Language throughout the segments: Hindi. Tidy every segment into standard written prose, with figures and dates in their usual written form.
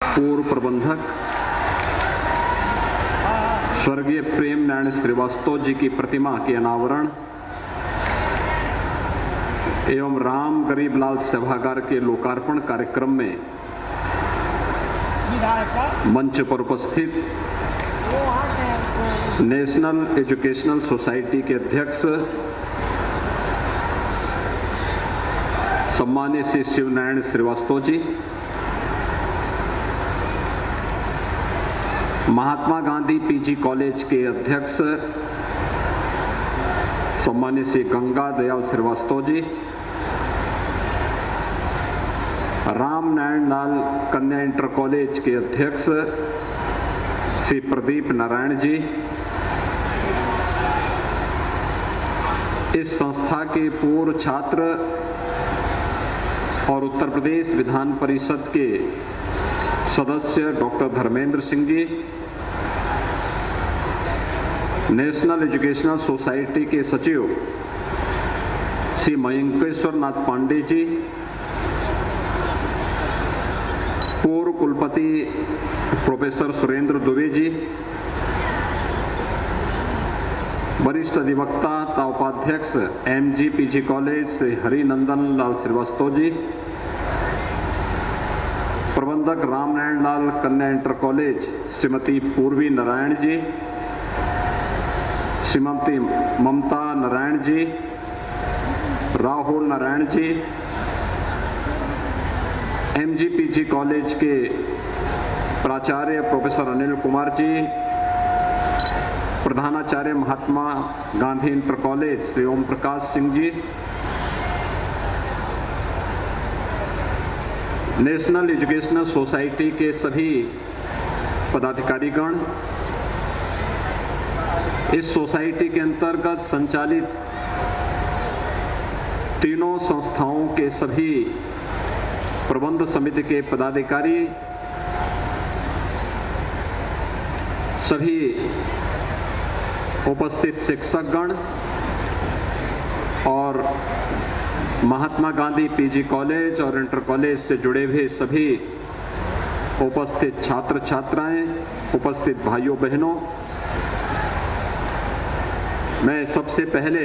पूर्व प्रबंधक स्वर्गीय प्रेम नारायण श्रीवास्तव जी की प्रतिमा के अनावरण एवं राम गरीबलाल सभागार के लोकार्पण कार्यक्रम में मंच पर उपस्थित नेशनल एजुकेशनल सोसाइटी के अध्यक्ष सम्मानित श्री शिवनारायण श्रीवास्तव जी, महात्मा गांधी पीजी कॉलेज के अध्यक्ष सम्मानित श्री गंगा दयाल श्रीवास्तव जी, राम नारायण लाल कन्या इंटर कॉलेज के अध्यक्ष श्री प्रदीप नारायण जी, इस संस्था के पूर्व छात्र और उत्तर प्रदेश विधान परिषद के सदस्य doctor Dharmendra Singh ji, national educational society के सचिव श्री मयंकेश्वर नाथ पांडे जी, पूर्व कुलपति प्रोफेसर सुरेंद्र दुबे जी, वरिष्ठ अधिवक्ता तथा उपाध्यक्ष MG PG college Shri Harinandan Lal Srivastava ji, प्रबंधक Ramnarayan Lal Kanya inter college Shrimati Purvi Narayan ji, Shrimati Mamta Narayan ji, Rahul Narayan ji, MG PG college के प्राचार्य प्रोफेसर अनिल कुमार जी, प्रधानाचार्य Mahatma Gandhi inter college Shri Om Prakash Singh ji, national educational society के सभी पदाधिकारीगण, इस सोसाइटी के अंतर्गत संचालित तीनों संस्थाओं के सभी प्रबंध समिति के पदाधिकारी, सभी उपस्थित शिक्षकगण और महात्मा गांधी पीजी कॉलेज और इंटर कॉलेज से जुड़े हुए सभी उपस्थित छात्र छात्राएं, उपस्थित भाइयों बहनों, मैं सबसे पहले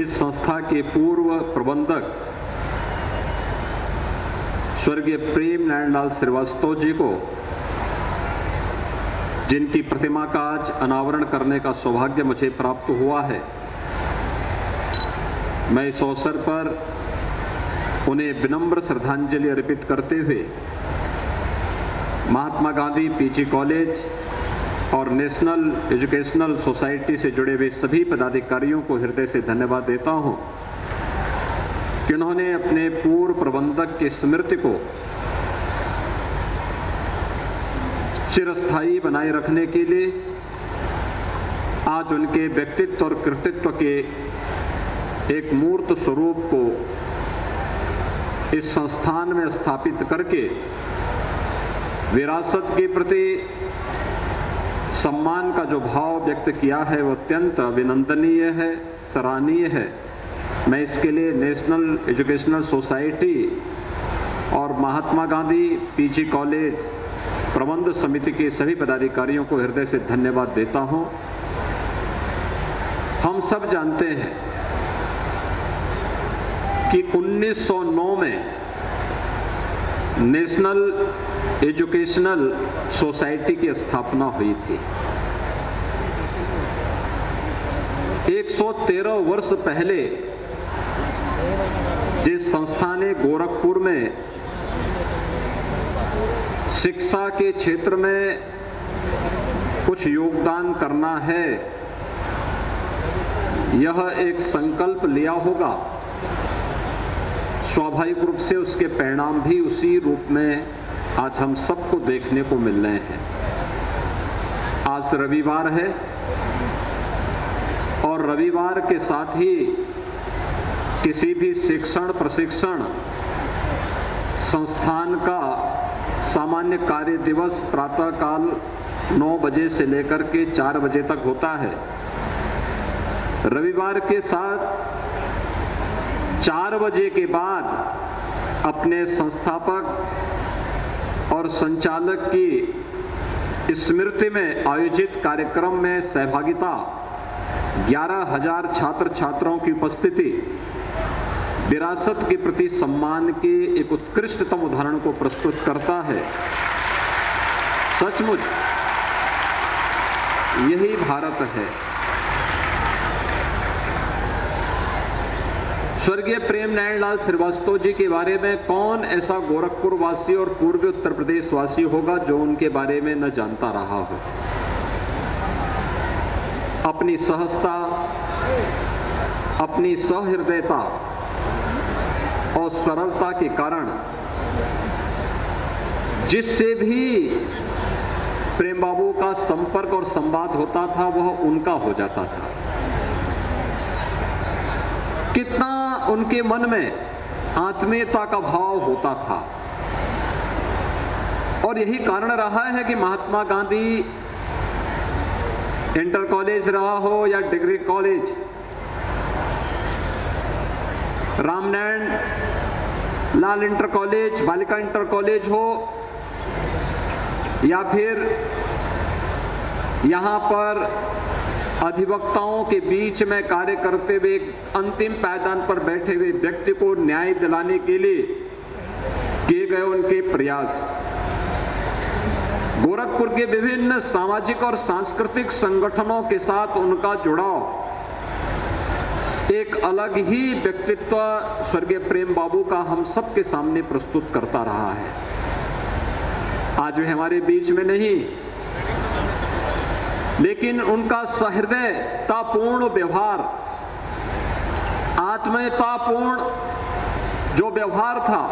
इस संस्था के पूर्व प्रबंधक स्वर्गीय प्रेम नारायण लाल श्रीवास्तव जी को, जिनकी प्रतिमा का आज अनावरण करने का सौभाग्य मुझे प्राप्त हुआ है, मैं इस अवसर पर उन्हें विनम्र श्रद्धांजलि अर्पित करते हुए महात्मा गांधी पीजी कॉलेज और नेशनल एजुकेशनल सोसाइटी से जुड़े हुए सभी पदाधिकारियों को हृदय से धन्यवाद देता हूं कि उन्होंने अपने पूर्व प्रबंधक की स्मृति को चिरस्थायी बनाए रखने के लिए आज उनके व्यक्तित्व और कृतित्व के एक मूर्त स्वरूप को इस संस्थान में स्थापित करके विरासत के प्रति सम्मान का जो भाव व्यक्त किया है वो अत्यंत अभिनंदनीय है, सराहनीय है। मैं इसके लिए नेशनल एजुकेशनल सोसाइटी और महात्मा गांधी पीजी कॉलेज प्रबंध समिति के सभी पदाधिकारियों को हृदय से धन्यवाद देता हूं। हम सब जानते हैं कि 1909 में नेशनल एजुकेशनल सोसाइटी की स्थापना हुई थी। 113 वर्ष पहले जिस संस्था ने गोरखपुर में शिक्षा के क्षेत्र में कुछ योगदान करना है, यह एक संकल्प लिया होगा, स्वाभाविक रूप से उसके परिणाम भी उसी रूप में आज हम सबको देखने को मिल रहे हैं। आज रविवार है और रविवार के साथ ही किसी भी शिक्षण प्रशिक्षण संस्थान का सामान्य कार्य दिवस प्रातःकाल 9 बजे से लेकर के 4 बजे तक होता है। रविवार के साथ 4 बजे के बाद अपने संस्थापक और संचालक की स्मृति में आयोजित कार्यक्रम में सहभागिता 11,000 छात्र छात्राओं की उपस्थिति विरासत के प्रति सम्मान के एक उत्कृष्टतम उदाहरण को प्रस्तुत करता है। सचमुच यही भारत है। स्वर्गीय प्रेम नारायण लाल श्रीवास्तव जी के बारे में कौन ऐसा गोरखपुर वासी और पूर्वी उत्तर प्रदेश वासी होगा जो उनके बारे में न जानता रहा हो। अपनी सहजता, अपनी सहृदयता और सरलता के कारण जिससे भी प्रेम बाबू का संपर्क और संवाद होता था वह उनका हो जाता था। कितना उनके मन में आत्मीयता का भाव होता था। और यही कारण रहा है कि महात्मा गांधी इंटर कॉलेज रहा हो या डिग्री कॉलेज, रामनारायण लाल इंटर कॉलेज, बालिका इंटर कॉलेज हो, या फिर यहां पर अधिवक्ताओं के बीच में कार्य करते हुए अंतिम पायदान पर बैठे हुए व्यक्ति को न्याय दिलाने के लिए किए गए उनके प्रयास, गोरखपुर के विभिन्न सामाजिक और सांस्कृतिक संगठनों के साथ उनका जुड़ाव एक अलग ही व्यक्तित्व स्वर्गीय प्रेम बाबू का हम सबके सामने प्रस्तुत करता रहा है। आज वे हमारे बीच में नहीं, लेकिन उनका सहृदयतापूर्ण व्यवहार, आत्मीयतापूर्ण जो व्यवहार था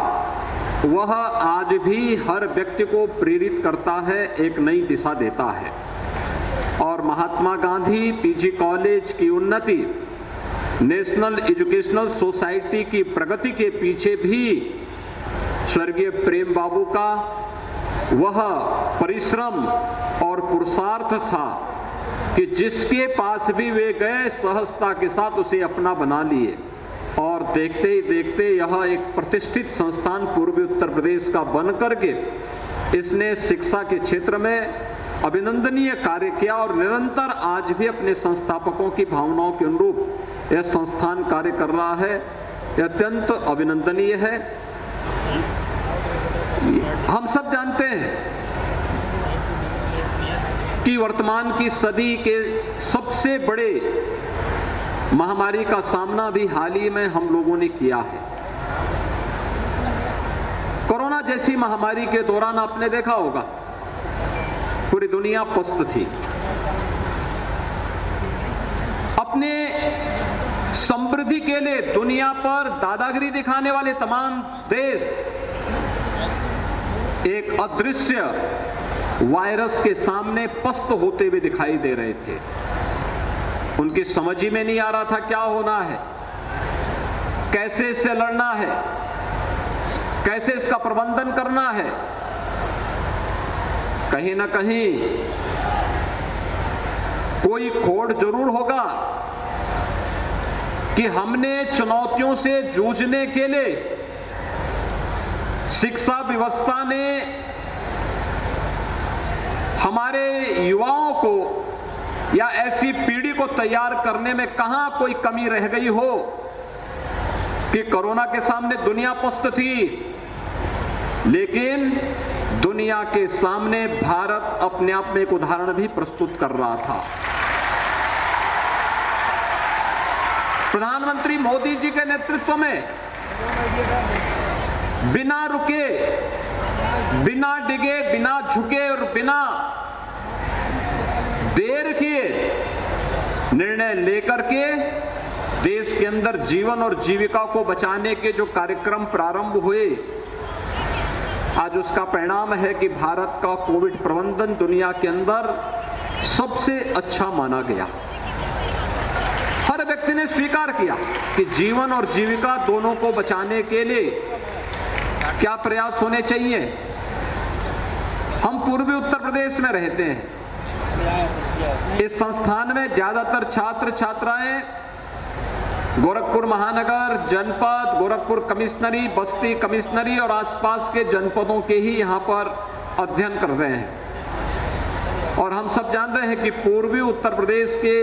वह आज भी हर व्यक्ति को प्रेरित करता है, एक नई दिशा देता है। और महात्मा गांधी पीजी कॉलेज की उन्नति, नेशनल एजुकेशनल सोसाइटी की प्रगति के पीछे भी स्वर्गीय प्रेम बाबू का वह परिश्रम और पुरुषार्थ था कि जिसके पास भी वे गए सहजता के साथ उसे अपना बना लिए। और देखते ही देखते यह एक प्रतिष्ठित संस्थान पूर्वी उत्तर प्रदेश का बन करके इसने शिक्षा के क्षेत्र में अभिनंदनीय कार्य किया और निरंतर आज भी अपने संस्थापकों की भावनाओं के अनुरूप यह संस्थान कार्य कर रहा है। यह अत्यंत अभिनंदनीय है। हम सब जानते हैं कि वर्तमान की सदी के सबसे बड़े महामारी का सामना भी हाल ही में हम लोगों ने किया है। कोरोना जैसी महामारी के दौरान आपने देखा होगा पूरी दुनिया पस्त थी। अपने समृद्धि के लिए दुनिया पर दादागिरी दिखाने वाले तमाम देश एक अदृश्य वायरस के सामने पस्त होते हुए दिखाई दे रहे थे। उनकी समझ ही में नहीं आ रहा था क्या होना है, कैसे इससे लड़ना है, कैसे इसका प्रबंधन करना है। कहीं ना कहीं कोई खोड़ जरूर होगा कि हमने चुनौतियों से जूझने के लिए शिक्षा व्यवस्था ने हमारे युवाओं को या ऐसी पीढ़ी को तैयार करने में कहां कोई कमी रह गई हो कि कोरोना के सामने दुनिया पस्त थी, लेकिन दुनिया के सामने भारत अपने आप में एक उदाहरण भी प्रस्तुत कर रहा था। प्रधानमंत्री मोदी जी के नेतृत्व में बिना रुके, बिना डिगे, बिना झुके और बिना देर किए निर्णय लेकर के देश के अंदर जीवन और जीविका को बचाने के जो कार्यक्रम प्रारंभ हुए, आज उसका परिणाम है कि भारत का कोविड प्रबंधन दुनिया के अंदर सबसे अच्छा माना गया। हर व्यक्ति ने स्वीकार किया कि जीवन और जीविका दोनों को बचाने के लिए क्या प्रयास होने चाहिए। हम पूर्वी उत्तर प्रदेश में रहते हैं। इस संस्थान में ज्यादातर छात्र छात्राएं गोरखपुर महानगर, जनपद, गोरखपुर कमिश्नरी, बस्ती कमिश्नरी और आसपास के जनपदों के ही यहाँ पर अध्ययन कर रहे हैं। और हम सब जान रहे हैं कि पूर्वी उत्तर प्रदेश के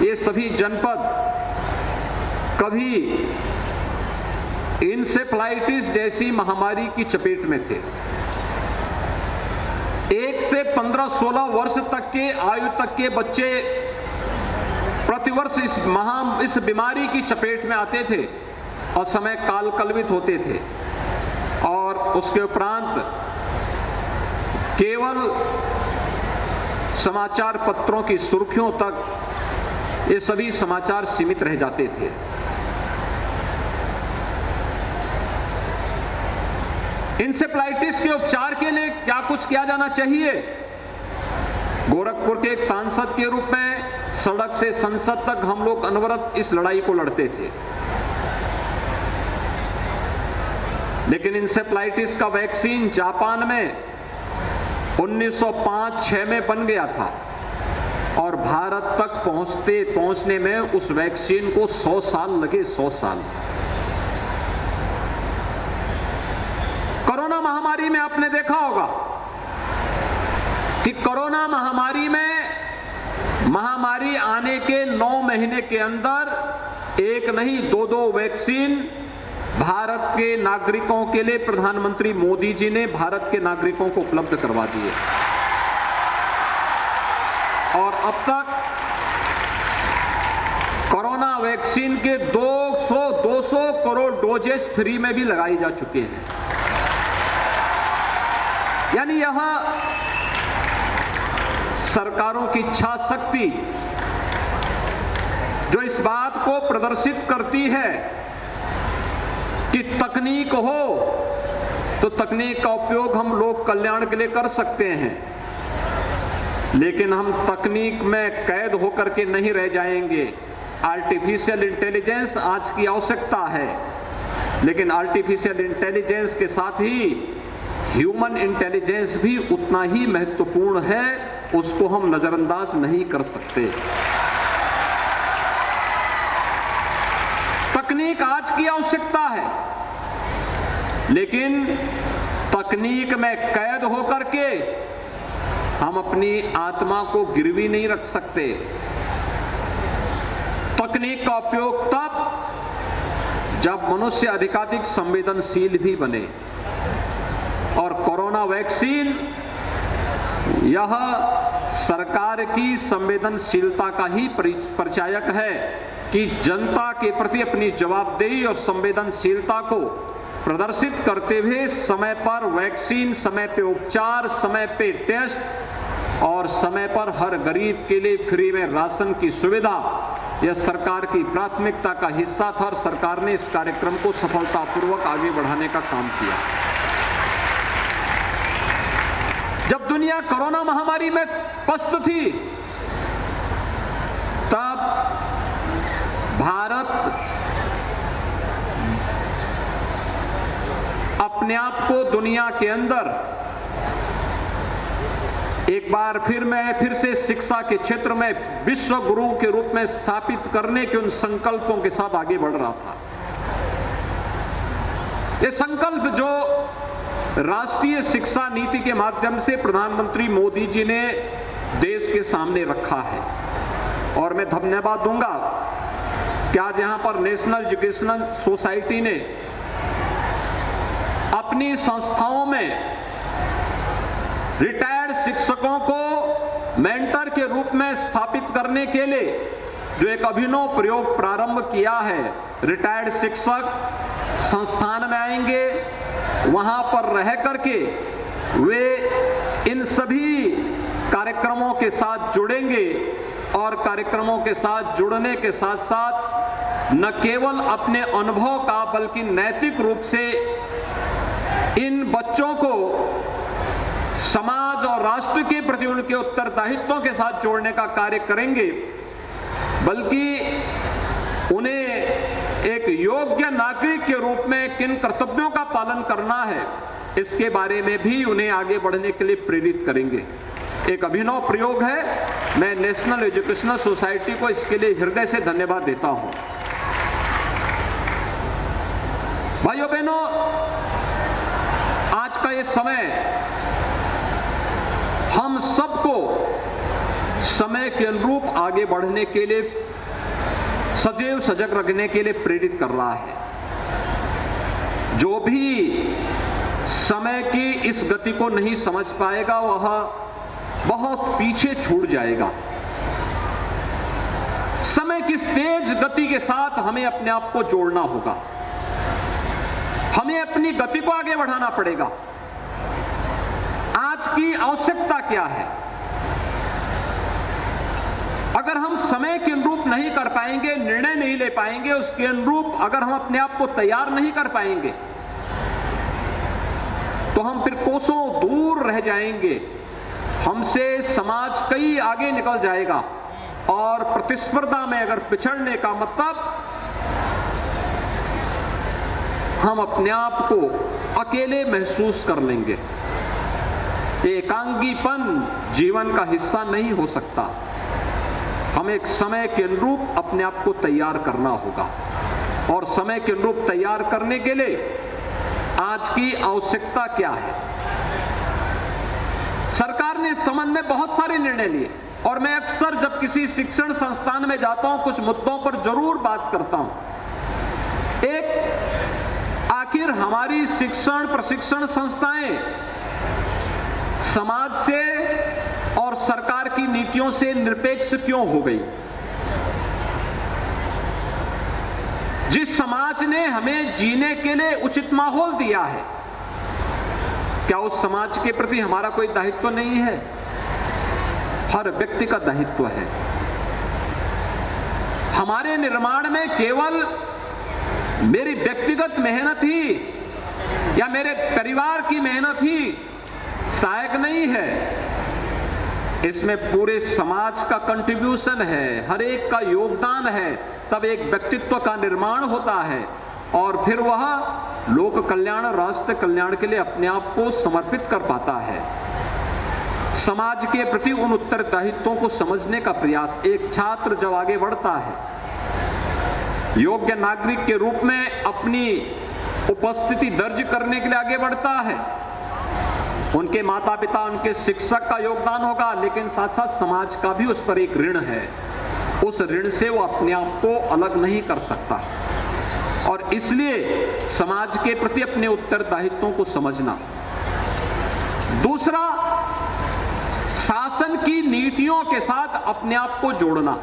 ये सभी जनपद कभी इंसेफ्लाइटिस जैसी महामारी की चपेट में थे। 1 से 15-16 वर्ष तक के आयु तक के बच्चे प्रतिवर्ष इस बीमारी की चपेट में आते थे और समय काल कल्पित होते थे। और उसके उपरांत केवल समाचार पत्रों की सुर्खियों तक ये सभी समाचार सीमित रह जाते थे। इंसेफ्लाइटिस के उपचार के लिए क्या कुछ किया जाना चाहिए? गोरखपुर के एक सांसद के रूप में सड़क से संसद तक हम लोग अनवरत इस लड़ाई को लड़ते थे, लेकिन इंसेफ्लाइटिस का वैक्सीन जापान में 1905-6 में बन गया था और भारत तक पहुंचने में उस वैक्सीन को 100 साल लगे। 100 साल। कोरोना महामारी में आपने देखा होगा कि कोरोना महामारी आने के 9 महीने के अंदर एक नहीं 2 वैक्सीन भारत के नागरिकों के लिए प्रधानमंत्री मोदी जी ने भारत के नागरिकों को उपलब्ध करवा दिए। और अब तक कोरोना वैक्सीन के 200 करोड़ डोजेस फ्री में भी लगाई जा चुके हैं। यानी यह सरकारों की इच्छा शक्ति जो इस बात को प्रदर्शित करती है कि तकनीक हो तो तकनीक का उपयोग हम लोग कल्याण के लिए कर सकते हैं, लेकिन हम तकनीक में कैद होकर के नहीं रह जाएंगे। आर्टिफिशियल इंटेलिजेंस आज की आवश्यकता है, लेकिन आर्टिफिशियल इंटेलिजेंस के साथ ही ह्यूमन इंटेलिजेंस भी उतना ही महत्वपूर्ण है, उसको हम नजरअंदाज नहीं कर सकते। तकनीक आज की आवश्यकता है, लेकिन तकनीक में कैद होकर के हम अपनी आत्मा को गिरवी नहीं रख सकते। तकनीक का उपयोग तब जब मनुष्य अधिकाधिक संवेदनशील भी बने। और कोरोना वैक्सीन यह सरकार की संवेदनशीलता का ही परिचायक है कि जनता के प्रति अपनी जवाबदेही और संवेदनशीलता को प्रदर्शित करते हुए समय पर वैक्सीन, समय पे उपचार, समय पे टेस्ट और समय पर हर गरीब के लिए फ्री में राशन की सुविधा, यह सरकार की प्राथमिकता का हिस्सा था और सरकार ने इस कार्यक्रम को सफलतापूर्वक आगे बढ़ाने का काम किया। जब दुनिया कोरोना महामारी में पस्त थी, तब भारत अपने आप को दुनिया के अंदर एक बार फिर से शिक्षा के क्षेत्र में विश्व गुरु के रूप में स्थापित करने के उन संकल्पों के साथ आगे बढ़ रहा था। ये संकल्प जो राष्ट्रीय शिक्षा नीति के माध्यम से प्रधानमंत्री मोदी जी ने देश के सामने रखा है, और मैं धन्यवाद दूंगा कि आज यहां पर नेशनल एजुकेशनल सोसाइटी ने अपनी संस्थाओं में रिटायर्ड शिक्षकों को मेंटर के रूप में स्थापित करने के लिए जो एक अभिनव प्रयोग प्रारंभ किया है। रिटायर्ड शिक्षक संस्थान में आएंगे, वहां पर रह करके वे इन सभी कार्यक्रमों के साथ जुड़ेंगे और कार्यक्रमों के साथ जुड़ने के साथ साथ न केवल अपने अनुभव का बल्कि नैतिक रूप से इन बच्चों को समाज और राष्ट्र के प्रति उनके उत्तरदायित्वों के साथ जोड़ने का कार्य करेंगे, बल्कि उन्हें एक योग्य नागरिक के रूप में किन कर्तव्यों का पालन करना है इसके बारे में भी उन्हें आगे बढ़ने के लिए प्रेरित करेंगे। एक अभिनव प्रयोग है। मैं नेशनल एजुकेशनल सोसाइटी को इसके लिए हृदय से धन्यवाद देता हूं। भाइयों बहनों, आज का ये समय हम सबको समय के अनुरूप आगे बढ़ने के लिए, सदैव सजग रखने के लिए प्रेरित कर रहा है। जो भी समय की इस गति को नहीं समझ पाएगा वह बहुत पीछे छूट जाएगा। समय की तेज गति के साथ हमें अपने आप को जोड़ना होगा, हमें अपनी गति को आगे बढ़ाना पड़ेगा। आज की आवश्यकता क्या है? अगर हम समय के अनुरूप नहीं कर पाएंगे, निर्णय नहीं ले पाएंगे, उसके अनुरूप अगर हम अपने आप को तैयार नहीं कर पाएंगे, तो हम फिर कोसों दूर रह जाएंगे। हमसे समाज कई आगे निकल जाएगा और प्रतिस्पर्धा में अगर पिछड़ने का मतलब हम अपने आप को अकेले महसूस कर लेंगे। एकांगीपन जीवन का हिस्सा नहीं हो सकता। हमें एक समय के अनुरूप अपने आप को तैयार करना होगा और समय के अनुरूप तैयार करने के लिए आज की आवश्यकता क्या है? सरकार ने इस संबंध में बहुत सारे निर्णय लिए और मैं अक्सर जब किसी शिक्षण संस्थान में जाता हूं कुछ मुद्दों पर जरूर बात करता हूं। एक, आखिर हमारी शिक्षण प्रशिक्षण संस्थाएं समाज से और सरकार की नीतियों से निरपेक्ष क्यों हो गई? जिस समाज ने हमें जीने के लिए उचित माहौल दिया है, क्या उस समाज के प्रति हमारा कोई दायित्व नहीं है? हर व्यक्ति का दायित्व है। हमारे निर्माण में केवल मेरी व्यक्तिगत मेहनत ही या मेरे परिवार की मेहनत ही सहायक नहीं है, इसमें पूरे समाज का कंट्रीब्यूशन है, हर एक का योगदान है, तब एक व्यक्तित्व का निर्माण होता है और फिर वह लोक कल्याण, राष्ट्र कल्याण के लिए अपने आप को समर्पित कर पाता है। समाज के प्रति उन उत्तरदायित्वों को समझने का प्रयास एक छात्र जब आगे बढ़ता है, योग्य नागरिक के रूप में अपनी उपस्थिति दर्ज करने के लिए आगे बढ़ता है, उनके माता पिता, उनके शिक्षक का योगदान होगा, लेकिन साथ साथ समाज का भी उस पर एक ऋण है। उस ऋण से वो अपने आप को अलग नहीं कर सकता और इसलिए समाज के प्रति अपने उत्तरदायित्वों को समझना। दूसरा, शासन की नीतियों के साथ अपने आप को जोड़ना।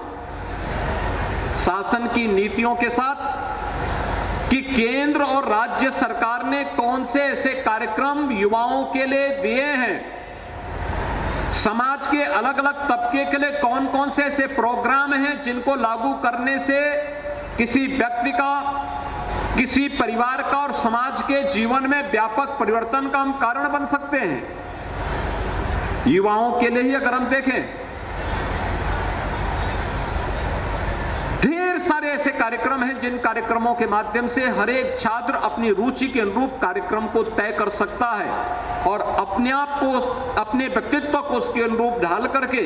शासन की नीतियों के साथ कि केंद्र और राज्य सरकार ने कौन से ऐसे कार्यक्रम युवाओं के लिए दिए हैं, समाज के अलग अलग तबके के लिए कौन कौन से ऐसे प्रोग्राम हैं जिनको लागू करने से किसी व्यक्ति का, किसी परिवार का और समाज के जीवन में व्यापक परिवर्तन का हम कारण बन सकते हैं। युवाओं के लिए ही अगर हम देखें, ढेर सारे ऐसे कार्यक्रम हैं जिन कार्यक्रमों के माध्यम से हर एक छात्र अपनी रुचि के अनुरूप कार्यक्रम को तय कर सकता है और अपने आप को, अपने व्यक्तित्व को उसके अनुरूप ढाल करके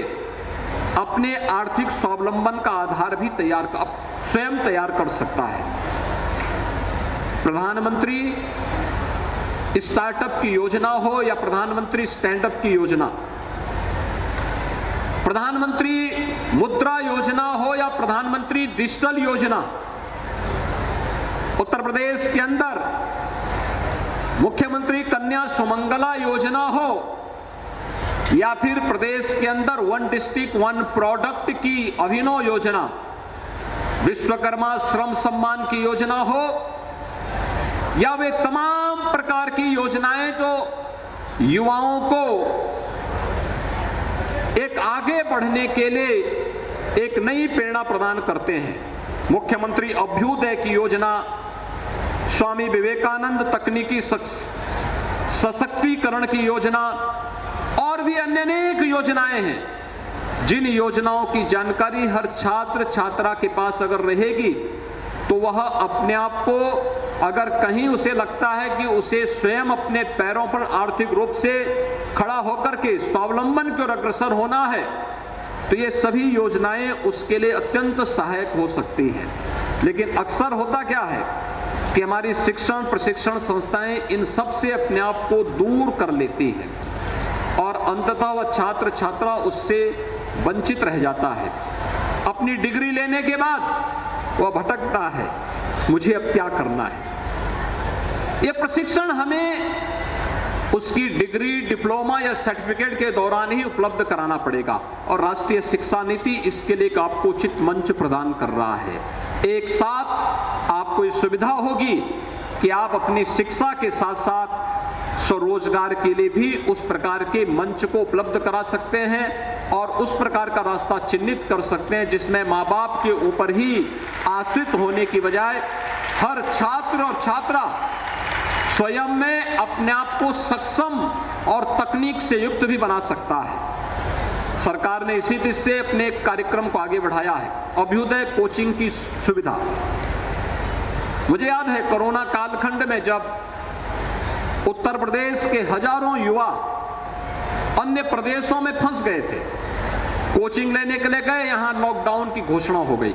अपने आर्थिक स्वावलंबन का आधार भी स्वयं तैयार कर सकता है। प्रधानमंत्री स्टार्टअप की योजना हो या प्रधानमंत्री स्टैंडअप की योजना, प्रधानमंत्री मुद्रा योजना हो या प्रधानमंत्री डिजिटल योजना, उत्तर प्रदेश के अंदर मुख्यमंत्री कन्या सुमंगला योजना हो या फिर प्रदेश के अंदर वन डिस्ट्रिक्ट वन प्रोडक्ट की अभिनव योजना, विश्वकर्मा श्रम सम्मान की योजना हो या वे तमाम प्रकार की योजनाएं जो युवाओं को एक आगे बढ़ने के लिए एक नई प्रेरणा प्रदान करते हैं। मुख्यमंत्री अभ्युदय की योजना, स्वामी विवेकानंद तकनीकी सशक्तिकरण की योजना और भी अन्य अनेक योजनाएं हैं जिन योजनाओं की जानकारी हर छात्र छात्रा के पास अगर रहेगी तो वह अपने आप को, अगर कहीं उसे लगता है कि उसे स्वयं अपने पैरों पर आर्थिक रूप से खड़ा होकर के स्वावलंबन की ओर अग्रसर होना है, तो ये सभी योजनाएं उसके लिए अत्यंत सहायक हो सकती हैं। लेकिन अक्सर होता क्या है कि हमारी शिक्षण प्रशिक्षण संस्थाएं इन सब से अपने आप को दूर कर लेती हैं। और अंततः वह छात्र छात्रा उससे वंचित रह जाता है। अपनी डिग्री लेने के बाद वह भटकता है, मुझे अब क्या करना है। यह प्रशिक्षण हमें उसकी डिग्री, डिप्लोमा या सर्टिफिकेट के दौरान ही उपलब्ध कराना पड़ेगा और राष्ट्रीय शिक्षा नीति इसके लिए एक आपको उचित मंच प्रदान कर रहा है। एक साथ आपको इस सुविधा होगी कि आप अपनी शिक्षा के साथ साथ स्वरोजगार के लिए भी उस प्रकार के मंच को उपलब्ध करा सकते हैं और उस प्रकार का रास्ता चिन्हित कर सकते हैं जिसमें माँ बाप के ऊपर ही आश्रित होने की बजाय हर छात्र और छात्रा स्वयं में अपने आप को सक्षम और तकनीक से युक्त भी बना सकता है। सरकार ने इसी दिशा से अपने एक कार्यक्रम को आगे बढ़ाया है, अभ्युदय कोचिंग की सुविधा। मुझे याद है कोरोना कालखंड में जब उत्तर प्रदेश के हजारों युवा अन्य प्रदेशों में फंस गए थे, कोचिंग लेने के लिए गए, यहां लॉकडाउन की घोषणा हो गई।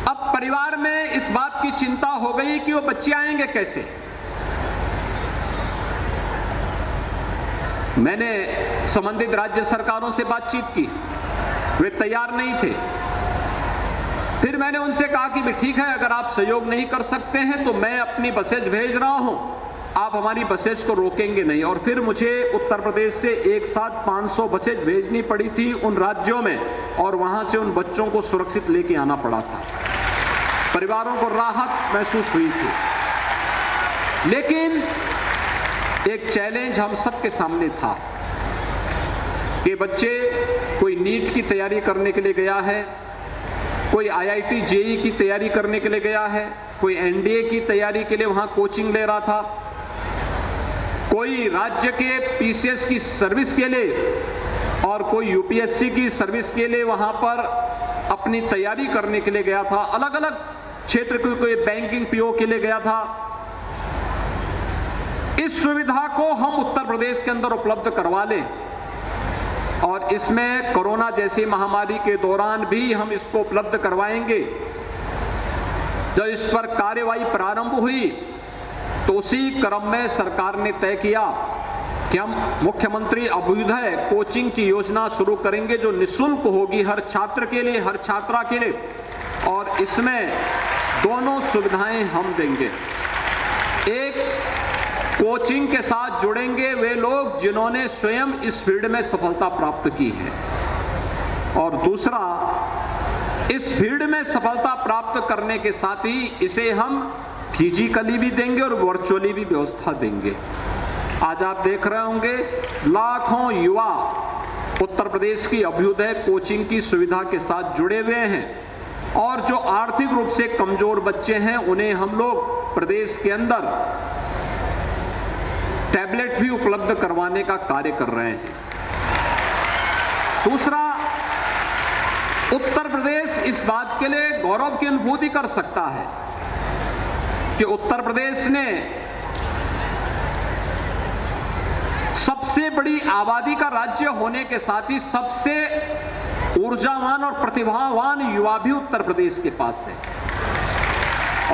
अब परिवार में इस बात की चिंता हो गई कि वो बच्चे आएंगे कैसे। मैंने संबंधित राज्य सरकारों से बातचीत की, वे तैयार नहीं थे। फिर मैंने उनसे कहा कि ठीक है, अगर आप सहयोग नहीं कर सकते हैं तो मैं अपनी बसेज भेज रहा हूं, आप हमारी बसेज को रोकेंगे नहीं। और फिर मुझे उत्तर प्रदेश से एक साथ 500 बसेज भेजनी पड़ी थी उन राज्यों में और वहां से उन बच्चों को सुरक्षित लेके आना पड़ा था। परिवारों को राहत महसूस हुई थी, लेकिन एक चैलेंज हम सबके सामने था कि बच्चे, कोई नीट की तैयारी करने के लिए गया है, कोई आईआईटी जेईई की तैयारी करने के लिए गया है, कोई एनडीए की तैयारी के लिए वहां कोचिंग ले रहा था, कोई राज्य के पीसीएस की सर्विस के लिए और कोई यूपीएससी की सर्विस के लिए वहां पर अपनी तैयारी करने के लिए गया था। अलग अलग क्षेत्र के कोई बैंकिंग पीओ के लिए गया था। इस सुविधा को हम उत्तर प्रदेश के अंदर उपलब्ध करवा लें और इसमें कोरोना जैसी महामारी के दौरान भी हम इसको उपलब्ध करवाएंगे। जब इस पर कार्यवाही प्रारंभ हुई तो उसी क्रम में सरकार ने तय किया कि हम मुख्यमंत्री अभ्युदय कोचिंग की योजना शुरू करेंगे जो निःशुल्क होगी हर छात्र के लिए, हर छात्रा के लिए, और इसमें दोनों सुविधाएं हम देंगे। एक, कोचिंग के साथ जुड़ेंगे वे लोग जिन्होंने स्वयं इस फील्ड में सफलता प्राप्त की है, और दूसरा, इस फील्ड में सफलता प्राप्त करने के साथ ही इसे हम फिजिकली भी देंगे और वर्चुअली भी व्यवस्था देंगे। आज आप देख रहे होंगे लाखों युवा उत्तर प्रदेश की अभ्युदय कोचिंग की सुविधा के साथ जुड़े हुए हैं और जो आर्थिक रूप से कमजोर बच्चे हैं उन्हें हम लोग प्रदेश के अंदर टैबलेट भी उपलब्ध करवाने का कार्य कर रहे हैं। दूसरा, उत्तर प्रदेश इस बात के लिए गौरव की अनुभूति कर सकता है कि उत्तर प्रदेश ने सबसे बड़ी आबादी का राज्य होने के साथ ही सबसे ऊर्जावान और प्रतिभावान युवा भी उत्तर प्रदेश के पास है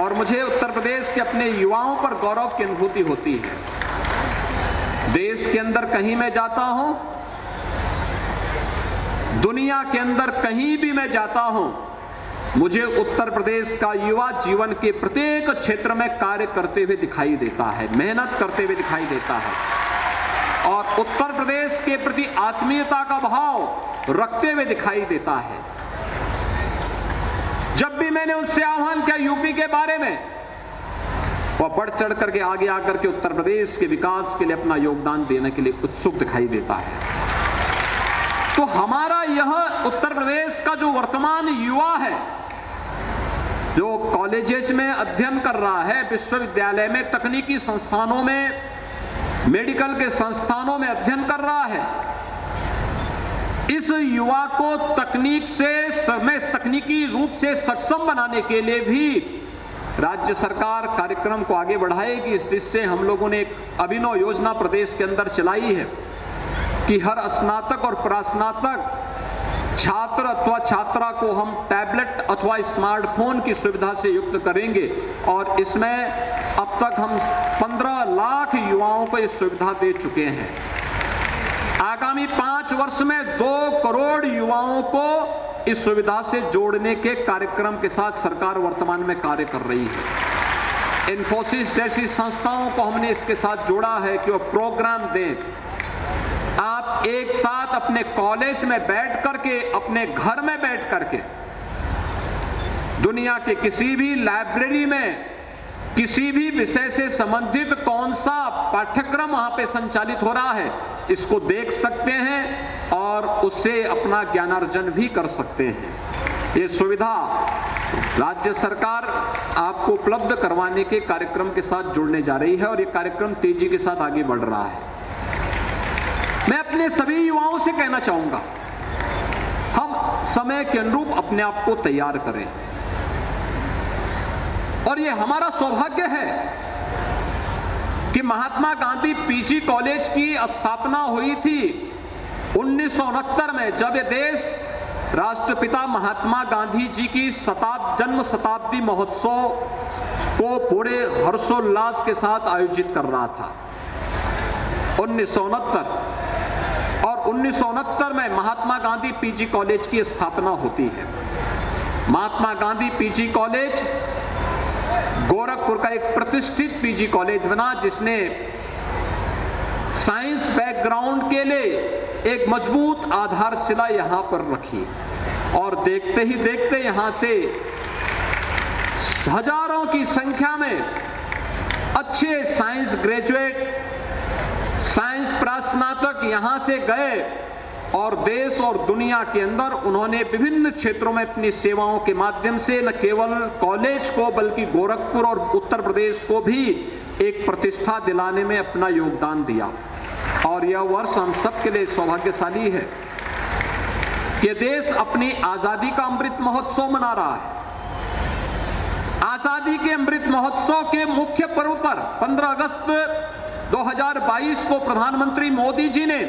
और मुझे उत्तर प्रदेश के अपने युवाओं पर गौरव की अनुभूति होती है। देश के अंदर कहीं मैं जाता हूं, दुनिया के अंदर कहीं भी मैं जाता हूं, मुझे उत्तर प्रदेश का युवा जीवन के प्रत्येक क्षेत्र में कार्य करते हुए दिखाई देता है, मेहनत करते हुए दिखाई देता है और उत्तर प्रदेश के प्रति आत्मीयता का भाव रखते हुए दिखाई देता है। जब भी मैंने उससे आह्वान किया यूपी के बारे में, वह बढ़ चढ़ करके आगे आकर के उत्तर प्रदेश के विकास के लिए अपना योगदान देने के लिए उत्सुक दिखाई देता है। तो हमारा यह उत्तर प्रदेश का जो वर्तमान युवा है, जो कॉलेजेस में अध्ययन कर रहा है, विश्वविद्यालय में, तकनीकी संस्थानों में, मेडिकल के संस्थानों में अध्ययन कर रहा है, इस युवा को तकनीकी रूप से सक्षम बनाने के लिए भी राज्य सरकार कार्यक्रम को आगे बढ़ाएगी। इस दिशा से हम लोगों ने एक अभिनव योजना प्रदेश के अंदर चलाई है कि हर स्नातक और प्रास्नातक छात्र अथवा छात्रा को हम टैबलेट अथवा स्मार्टफोन की सुविधा से युक्त करेंगे और इसमें अब तक हम 15 लाख युवाओं को ये सुविधा दे चुके हैं। आगामी 5 वर्ष में 2 करोड़ युवाओं को इस सुविधा से जोड़ने के कार्यक्रम के साथ सरकार वर्तमान में कार्य कर रही है। इन्फोसिस जैसी संस्थाओं को हमने इसके साथ जोड़ा है कि वो प्रोग्राम दें। आप एक साथ अपने कॉलेज में बैठ करके, अपने घर में बैठ करके, दुनिया के किसी भी लाइब्रेरी में किसी भी विषय से संबंधित कौन सा पाठ्यक्रम वहां पे संचालित हो रहा है, इसको देख सकते हैं और उससे अपना ज्ञानार्जन भी कर सकते हैं। ये सुविधा राज्य सरकार आपको उपलब्ध करवाने के कार्यक्रम के साथ जुड़ने जा रही है और ये कार्यक्रम तेजी के साथ आगे बढ़ रहा है। मैं अपने सभी युवाओं से कहना चाहूंगा, हम समय के अनुरूप अपने आप को तैयार करें और ये हमारा सौभाग्य है कि महात्मा गांधी पीजी कॉलेज की स्थापना हुई थी 1969 में, जब ये देश राष्ट्रपिता महात्मा गांधी जी की जन्म शताब्दी महोत्सव को पूरे हर्षोल्लास के साथ आयोजित कर रहा था। 1969 और 1969 में महात्मा गांधी पीजी कॉलेज की स्थापना होती है। महात्मा गांधी पीजी कॉलेज गोरखपुर का एक प्रतिष्ठित पीजी कॉलेज बना, जिसने साइंस बैकग्राउंड के लिए एक मजबूत आधारशिला यहां पर रखी और देखते ही देखते यहां से हजारों की संख्या में अच्छे साइंस ग्रेजुएट, साइंस स्नातक यहां से गए और देश और दुनिया के अंदर उन्होंने विभिन्न क्षेत्रों में अपनी सेवाओं के माध्यम से न केवल कॉलेज को बल्कि गोरखपुर और उत्तर प्रदेश को भी एक प्रतिष्ठा दिलाने में अपना योगदान दिया। और यह वर्ष हम सब के लिए सौभाग्यशाली है कि देश अपनी आजादी का अमृत महोत्सव मना रहा है। आजादी के अमृत महोत्सव के मुख्य पर्व पर 15 अगस्त 2022 को प्रधानमंत्री मोदी जी ने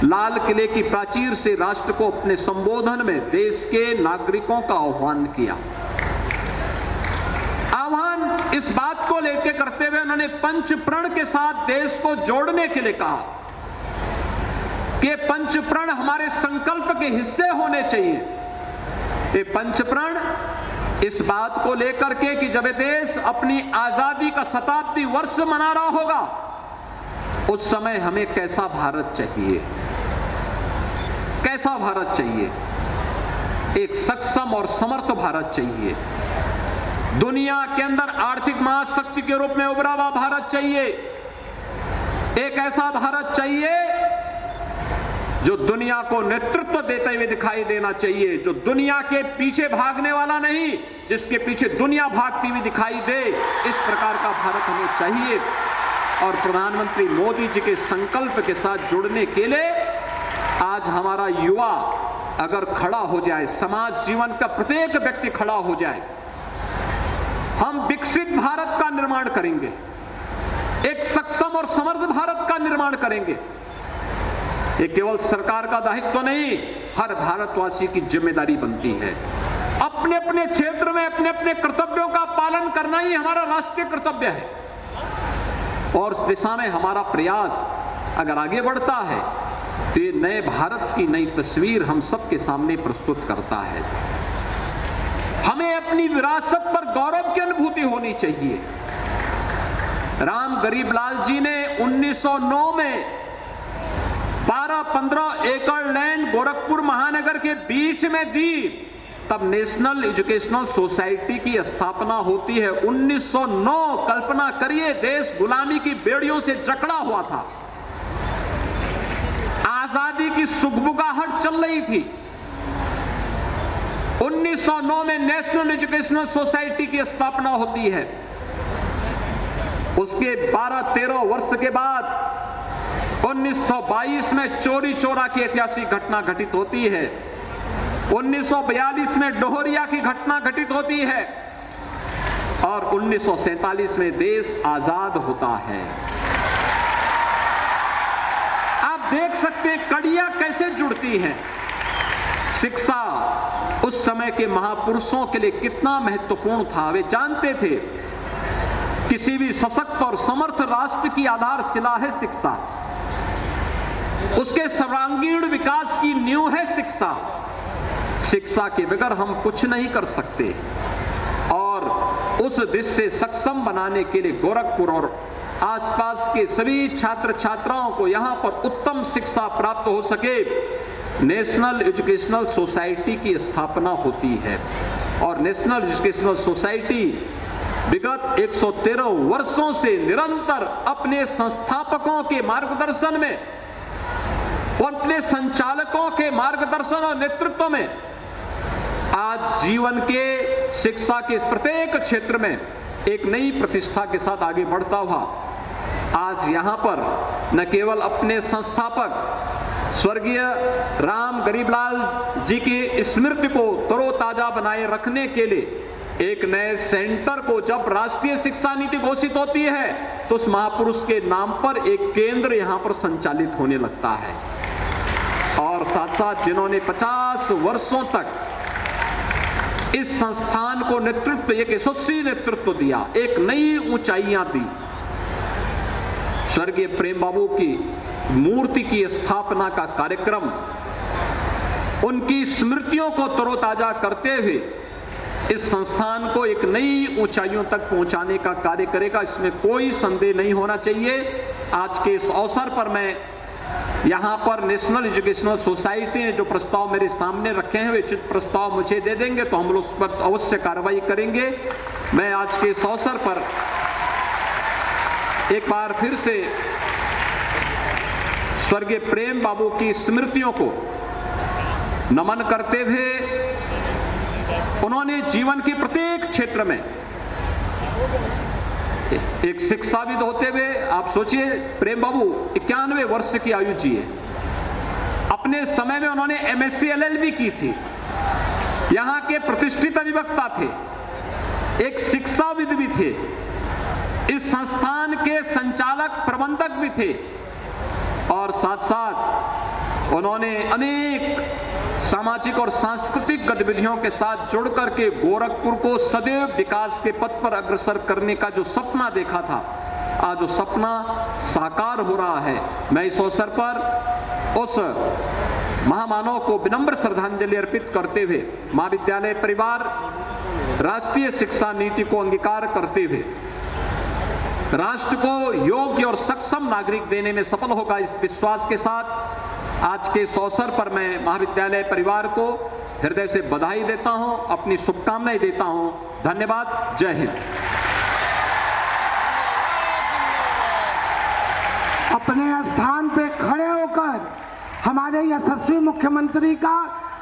लाल किले की प्राचीर से राष्ट्र को अपने संबोधन में देश के नागरिकों का आह्वान किया। आह्वान इस बात को लेकर करते हुए उन्होंने पंच प्रण के साथ देश को जोड़ने के लिए कहा कि पंच प्रण हमारे संकल्प के हिस्से होने चाहिए। ये पंच प्रण इस बात को लेकर के कि जब देश अपनी आजादी का शताब्दी वर्ष मना रहा होगा, उस समय हमें कैसा भारत चाहिए, कैसा भारत चाहिए। एक सक्षम और समर्थ भारत चाहिए। दुनिया के अंदर आर्थिक महाशक्ति के रूप में उभरा हुआ भारत चाहिए। एक ऐसा भारत चाहिए जो दुनिया को नेतृत्व देते हुए दिखाई देना चाहिए, जो दुनिया के पीछे भागने वाला नहीं, जिसके पीछे दुनिया भागती हुई दिखाई दे। इस प्रकार का भारत हमें चाहिए और प्रधानमंत्री मोदी जी के संकल्प के साथ जुड़ने के लिए आज हमारा युवा अगर खड़ा हो जाए, समाज जीवन का प्रत्येक व्यक्ति खड़ा हो जाए, हम विकसित भारत का निर्माण करेंगे, एक सक्षम और समर्थ भारत का निर्माण करेंगे। ये केवल सरकार का दायित्व नहीं, हर भारतवासी की जिम्मेदारी बनती है। अपने अपने क्षेत्र में अपने अपने कर्तव्यों का पालन करना ही हमारा राष्ट्रीय कर्तव्य है और इस दिशा में हमारा प्रयास अगर आगे बढ़ता है तो ये नए भारत की नई तस्वीर हम सबके सामने प्रस्तुत करता है। हमें अपनी विरासत पर गौरव की अनुभूति होनी चाहिए। राम गरीबलाल जी ने 1909 में 12-15 एकड़ लैंड गोरखपुर महानगर के बीच में दी, तब नेशनल एजुकेशनल सोसाइटी की स्थापना होती है। 1909, कल्पना करिए, देश गुलामी की बेड़ियों से जकड़ा हुआ था, आजादी की सुगबुगाहट चल रही थी। 1909 में नेशनल एजुकेशनल सोसाइटी की स्थापना होती है। उसके 12-13 वर्ष के बाद 1922 में चोरी चोरा की ऐतिहासिक घटना घटित होती है। 1942 में डोहरिया की घटना घटित होती है और 1947 में देश आजाद होता है। आप देख सकते हैं कड़ियां कैसे जुड़ती हैं। शिक्षा उस समय के महापुरुषों के लिए कितना महत्वपूर्ण था। वे जानते थे किसी भी सशक्त और समर्थ राष्ट्र की आधारशिला है शिक्षा। उसके सर्वांगीण विकास की नींव है शिक्षा। शिक्षा के बगैर हम कुछ नहीं कर सकते और उस दिशा से सक्षम बनाने के लिए गोरखपुर और आसपास के सभी छात्र छात्राओं को यहां पर उत्तम शिक्षा प्राप्त हो सके, नेशनल एजुकेशनल सोसाइटी की स्थापना होती है। और नेशनल एजुकेशनल सोसाइटी विगत 113 वर्षों से निरंतर अपने संस्थापकों के मार्गदर्शन में और अपने संचालकों के मार्गदर्शन और नेतृत्व में आज जीवन के शिक्षा के प्रत्येक क्षेत्र में एक नई प्रतिष्ठा के साथ आगे बढ़ता हुआ आज यहाँ पर न केवल अपने संस्थापक स्वर्गीय राम गरीबलाल जी की स्मृति को तरोताजा बनाए रखने के लिए एक नए सेंटर को जब राष्ट्रीय शिक्षा नीति घोषित होती है तो उस महापुरुष के नाम पर एक केंद्र यहाँ पर संचालित होने लगता है। और साथ साथ जिन्होंने 50 वर्षों तक इस संस्थान को नेतृत्व, एक यशस्वी नेतृत्व दिया, एक नई ऊंचाइयां दी, स्वर्गीय प्रेम बाबू की मूर्ति की स्थापना का कार्यक्रम उनकी स्मृतियों को तरोताजा करते हुए इस संस्थान को एक नई ऊंचाइयों तक पहुंचाने का कार्य करेगा, इसमें कोई संदेह नहीं होना चाहिए। आज के इस अवसर पर मैं यहाँ पर नेशनल एजुकेशनल सोसाइटी ने जो प्रस्ताव मेरे सामने रखे हैं वे उचित प्रस्ताव मुझे दे देंगे तो हम लोग उस पर अवश्य कार्रवाई करेंगे। मैं आज के इस अवसर पर एक बार फिर से स्वर्गीय प्रेम बाबू की स्मृतियों को नमन करते हुए उन्होंने जीवन के प्रत्येक क्षेत्र में एक शिक्षाविद होते हुए, आप सोचिए प्रेम बाबू 91 वर्ष की आयु जिए, अपने समय में उन्होंने MSc LLB की थी, यहां के प्रतिष्ठित अधिवक्ता थे, एक शिक्षाविद भी थे, इस संस्थान के संचालक प्रबंधक भी थे और साथ साथ उन्होंने अनेक सामाजिक और सांस्कृतिक गतिविधियों के साथ जुड़ करके गोरखपुर को सदैव विकास के पथ पर अग्रसर करने का जो सपना देखा था, आज वो सपना साकार हो रहा है। मैं इस अवसर पर उस महामानव को विनम्र श्रद्धांजलि अर्पित करते हुए महाविद्यालय परिवार राष्ट्रीय शिक्षा नीति को अंगीकार करते हुए राष्ट्र को योग्य और सक्षम नागरिक देने में सफल होगा, इस विश्वास के साथ आज के इस अवसर पर मैं महाविद्यालय परिवार को हृदय से बधाई देता हूं, अपनी शुभकामनाएं देता हूं। धन्यवाद। जय हिंद। अपने स्थान पे खड़े होकर हमारे यशस्वी मुख्यमंत्री का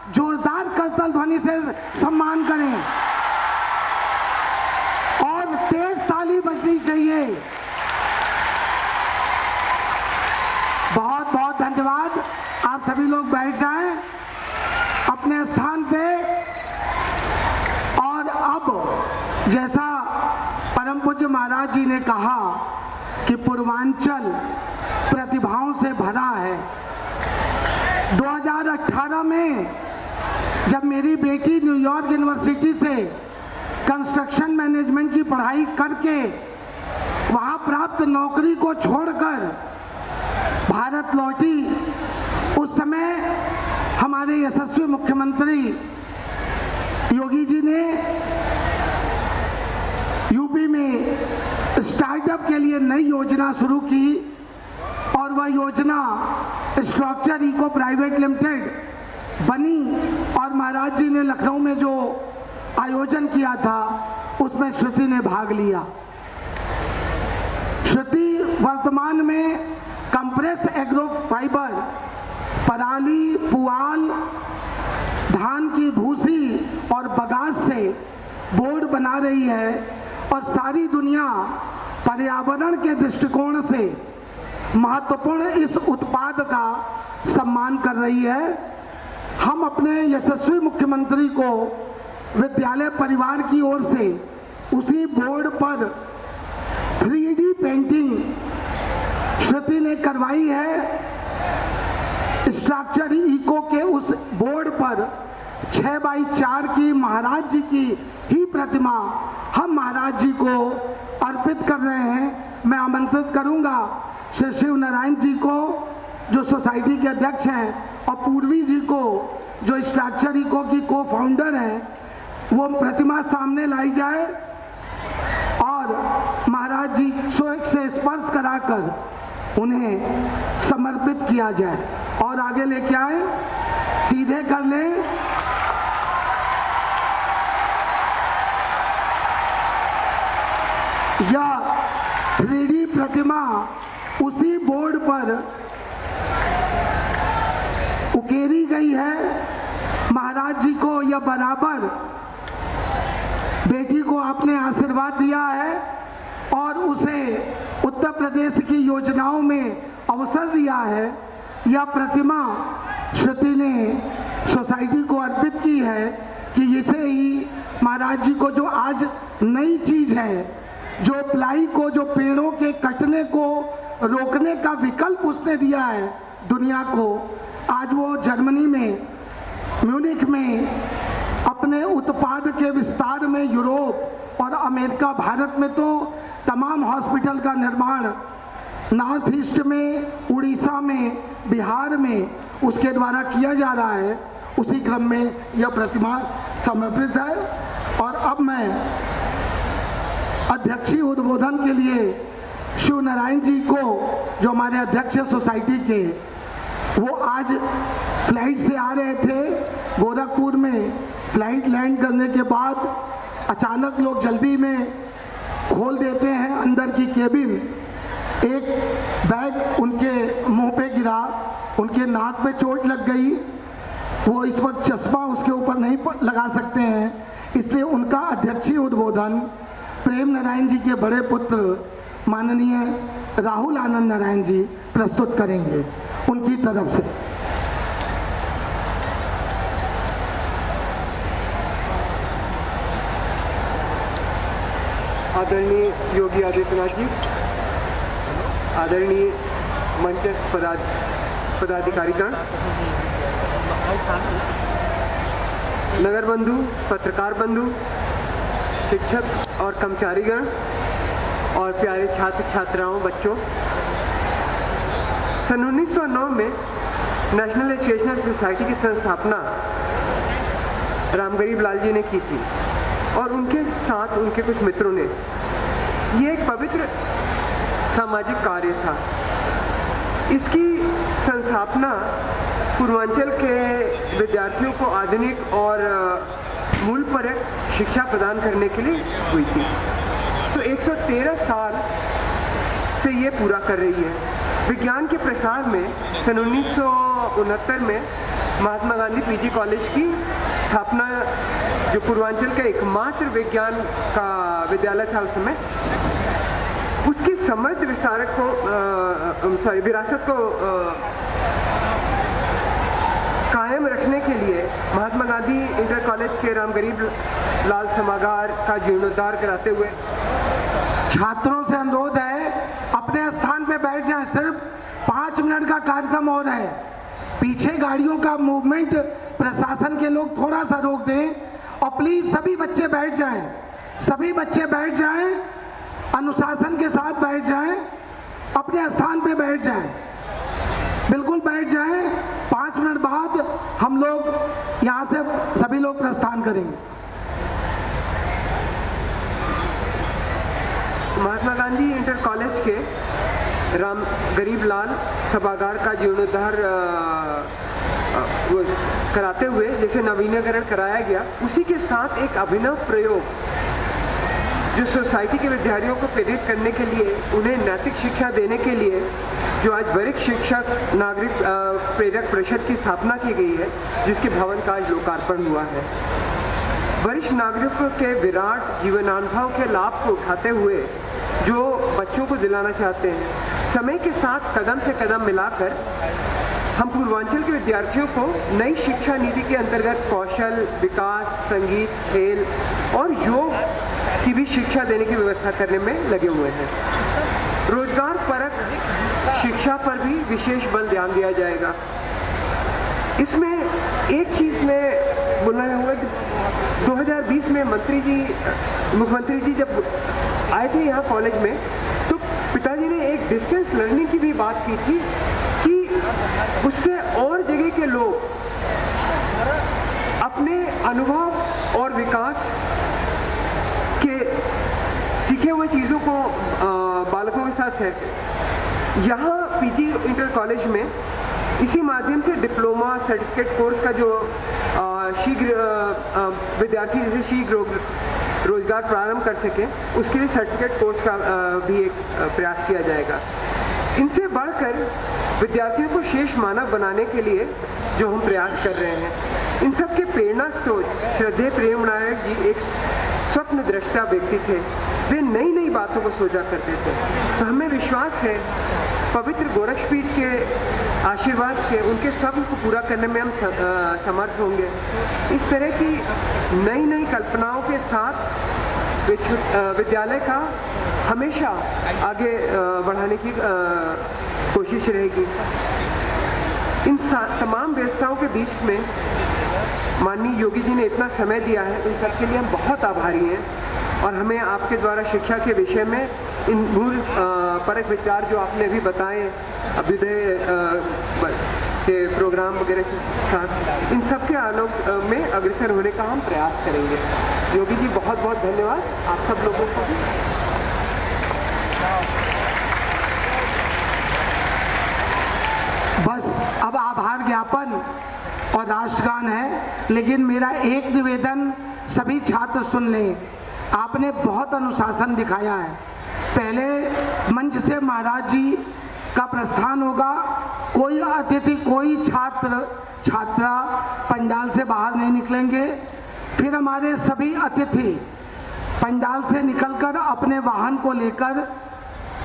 जोरदार करतल ध्वनि से सम्मान करें और तेज ताली बजनी चाहिए। बहुत बहुत धन्यवाद। आप सभी लोग बैठ जाएं अपने स्थान पे। और अब जैसा परम पूज्य महाराज जी ने कहा कि पूर्वांचल प्रतिभाओं से भरा है। 2018 में जब मेरी बेटी न्यूयॉर्क यूनिवर्सिटी से कंस्ट्रक्शन मैनेजमेंट की पढ़ाई करके वहां प्राप्त नौकरी को छोड़कर भारत लौटी, उस समय हमारे यशस्वी मुख्यमंत्री योगी जी ने यूपी में स्टार्टअप के लिए नई योजना शुरू की और वह योजना स्ट्रक्चर इको प्राइवेट लिमिटेड बनी और महाराज जी ने लखनऊ में जो आयोजन किया था उसमें श्रुति ने भाग लिया। श्रुति वर्तमान में कंप्रेस एग्रो फाइबर, पराली, पुआल, धान की भूसी और बगास से बोर्ड बना रही है और सारी दुनिया पर्यावरण के दृष्टिकोण से महत्वपूर्ण इस उत्पाद का सम्मान कर रही है। हम अपने यशस्वी मुख्यमंत्री को विद्यालय परिवार की ओर से उसी बोर्ड पर 3D पेंटिंग श्रुति ने करवाई है। स्ट्रक्चर इको के उस बोर्ड पर 6x4 की महाराज जी की ही प्रतिमा हम महाराज जी को अर्पित कर रहे हैं। मैं आमंत्रित करूंगा श्री शिव नारायण जी को, जो सोसाइटी के अध्यक्ष हैं, और पूर्वी जी को, जो स्ट्रक्चर इको की को फाउंडर हैं, वो प्रतिमा सामने लाई जाए और महाराज जी से स्पर्श कराकर उन्हें समर्पित किया जाए। और आगे लेके आए, सीधे कर लें। यह 3D प्रतिमा उसी बोर्ड पर उकेरी गई है। महाराज जी को यह बराबर बेटी को आपने आशीर्वाद दिया है और उसे उत्तर प्रदेश की योजनाओं में अवसर दिया है। यह प्रतिमा श्रुति ने सोसाइटी को अर्पित की है कि इसे ही महाराज जी को, जो आज नई चीज है, जो प्लाई को, जो पेड़ों के कटने को रोकने का विकल्प उसने दिया है दुनिया को, आज वो जर्मनी में, म्यूनिख में अपने उत्पाद के विस्तार में, यूरोप और अमेरिका, भारत में तो तमाम हॉस्पिटल का निर्माण नॉर्थ ईस्ट में, उड़ीसा में, बिहार में उसके द्वारा किया जा रहा है। उसी क्रम में यह प्रतिमा समर्पित है। और अब मैं अध्यक्षीय उद्बोधन के लिए शिव नारायण जी को, जो हमारे अध्यक्ष हैं सोसाइटी के, वो आज फ्लाइट से आ रहे थे गोरखपुर में। फ्लाइट लैंड करने के बाद अचानक लोग जल्दी में खोल देते हैं अंदर की केबिन। एक बैग उनके मुंह पे गिरा, उनके नाक पे चोट लग गई। वो इस वक्त चश्मा उसके ऊपर नहीं लगा सकते हैं, इसलिए उनका अध्यक्षीय उद्बोधन प्रेम नारायण जी के बड़े पुत्र माननीय राहुल आनंद नारायण जी प्रस्तुत करेंगे उनकी तरफ से। आदरणीय योगी आदित्यनाथ जी, आदरणीय मंचस्थ पदाधिकारीगण, नगर बंधु, पत्रकार बंधु, शिक्षक और कर्मचारीगण और प्यारे छात्र छात्राओं, बच्चों, सन 1909 में नेशनल एजुकेशनल सोसाइटी की संस्थापना रामगरीब लाल जी ने की थी और उनके साथ उनके कुछ मित्रों ने। ये एक पवित्र सामाजिक कार्य था। इसकी संस्थापना पूर्वांचल के विद्यार्थियों को आधुनिक और मूलपरक शिक्षा प्रदान करने के लिए हुई थी। तो 113 साल से ये पूरा कर रही है। विज्ञान के प्रसार में सन 1969 में महात्मा गांधी पीजी कॉलेज की स्थापना, जो पूर्वांचल का एकमात्र विज्ञान का विद्यालय था उस समय, उसकी समृद्ध विरासत को कायम रखने के लिए महात्मा गांधी इंटर कॉलेज के रामगरीब लाल सभागार का जीर्णोद्धार कराते हुए छात्रों से अनुरोध है अपने स्थान पे बैठ जाएं। सिर्फ 5 मिनट का कार्यक्रम हो रहा है। पीछे गाड़ियों का मूवमेंट प्रशासन के लोग थोड़ा सा रोक दें और प्लीज सभी बच्चे बैठ जाएं। सभी बच्चे बैठ जाएं, अनुशासन के साथ बैठ जाएं, अपने स्थान पे बैठ जाएं, बिल्कुल बैठ जाएं। 5 मिनट बाद हम लोग यहाँ से सभी लोग प्रस्थान करेंगे। महात्मा गांधी इंटर कॉलेज के रामगरीब लाल सभागार का जीर्णोद्धार कराते हुए जैसे नवीनीकरण कराया गया, उसी के साथ एक अभिनव प्रयोग जो सोसाइटी के विद्यार्थियों को प्रेरित करने के लिए, उन्हें नैतिक शिक्षा देने के लिए, जो आज वरिष्ठ शिक्षक नागरिक प्रेरक परिषद की स्थापना की गई है, जिसके भवन का आज लोकार्पण हुआ है। वरिष्ठ नागरिकों के विराट जीवनानुभव के लाभ को उठाते हुए जो बच्चों को दिलाना चाहते हैं, समय के साथ कदम से कदम मिलाकर हम पूर्वांचल के विद्यार्थियों को नई शिक्षा नीति के अंतर्गत कौशल विकास, संगीत, खेल और योग की भी शिक्षा देने की व्यवस्था करने में लगे हुए हैं। रोजगार परक शिक्षा पर भी विशेष बल ध्यान दिया जाएगा। इसमें एक चीज में बोलना होगा कि 2020 में मुख्यमंत्री जी जब आए थे यहाँ कॉलेज में, तो पिताजी ने एक डिस्टेंस लर्निंग की भी बात की थी कि उससे और जगह के लोग अपने अनुभव और विकास के सीखे हुए चीज़ों को बालकों के साथ शेयर। यहाँ पीजी इंटर कॉलेज में इसी माध्यम से डिप्लोमा सर्टिफिकेट कोर्स का जो शीघ्र विद्यार्थी जैसे शीघ्र रोजगार प्रारंभ कर सकें, उसके लिए सर्टिफिकेट कोर्स का भी एक प्रयास किया जाएगा। इनसे बढ़कर विद्यार्थियों को शेष मानव बनाने के लिए जो हम प्रयास कर रहे हैं, इन सब के प्रेरणा स्रोत श्रद्धेय प्रेम नायक जी एक स्वप्न दृष्टा व्यक्ति थे। वे नई नई बातों को सोचा करते थे। तो हमें विश्वास है पवित्र गोरक्षपीठ के आशीर्वाद के उनके स्वप्न को पूरा करने में हम समर्थ होंगे। इस तरह की नई नई कल्पनाओं के साथ विद्यालय का हमेशा आगे बढ़ाने की कोशिश रहेगी। इन तमाम व्यवस्थाओं के बीच में माननीय योगी जी ने इतना समय दिया है, इन सबके लिए हम बहुत आभारी हैं। और हमें आपके द्वारा शिक्षा के विषय में इन मूल परख विचार जो आपने अभी बताए, अभ्युदय के प्रोग्राम वगैरह के साथ, इन सब के आलोक में अग्रसर होने का हम प्रयास करेंगे। योगी जी बहुत बहुत धन्यवाद आप सब लोगों को भी। बस अब आभार ज्ञापन और राष्ट्रगान है, लेकिन मेरा एक निवेदन सभी छात्र सुन लें। आपने बहुत अनुशासन दिखाया है। पहले मंच से महाराज जी का प्रस्थान होगा, कोई अतिथि कोई छात्रा पंडाल से बाहर नहीं निकलेंगे। फिर हमारे सभी अतिथि पंडाल से निकलकर अपने वाहन को लेकर